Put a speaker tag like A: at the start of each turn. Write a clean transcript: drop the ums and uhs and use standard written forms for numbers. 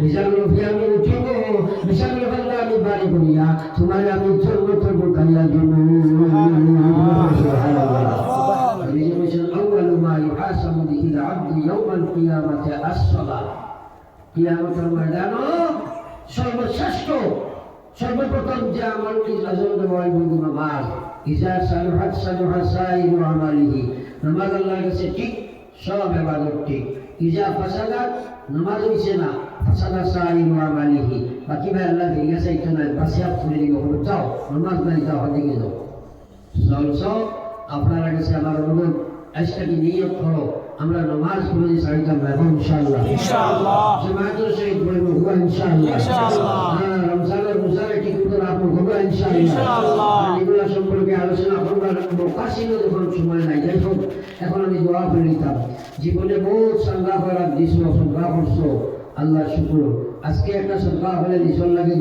A: বিশাগুলো ফিরে আমি উঠিব বিশাগুলো ফেললে আমি বাড়ি করিয়া তোমার আমি সর্বত্র বোকাইয়া দেব أول ما يحاسب به العبد يوم القيامة الصلاة কিয়ামতের ময়দানে সর্বশ্রেষ্ঠ সর্বপ্রথম যে আমল কি আজম হয় বন্ধু নামাজ ইজা সালুহাত সালুহা সাইরু আমালিহি নামাজ আল্লাহর কাছে ঠিক সব ইবাদত ঠিক ইজা ফাসাদাত নামাজ হইছে না ফাসাদা সাইরু আমালিহি বাকি ভাই আল্লাহ ঠিক আছে এখানে বাসিয়া করে দিব যাও নামাজ নাই যাও দিকে যাও সলসো আপনারা কাছে আমার অনুরোধ আজকে নিয়ত করো আমরা নামাজ পড়ে সাইতাম এবং ইনশাআল্লাহ জামাতের সহিত পড়ব হুয়া ইনশাআল্লাহ রমজানের রোজারে ঠিক করে রাখবো হুয়া ইনশাআল্লাহ এগুলো সম্পর্কে আলোচনা করবার কাশিল যখন সময় নাই যাই হোক এখন আমি দোয়া করে নিতাম জীবনে বহুত সংগ্রাম করার দিছো সংগ্রাম করছো আল্লাহ শুকর আজকে একটা সংগ্রাম হলে দিশন লাগে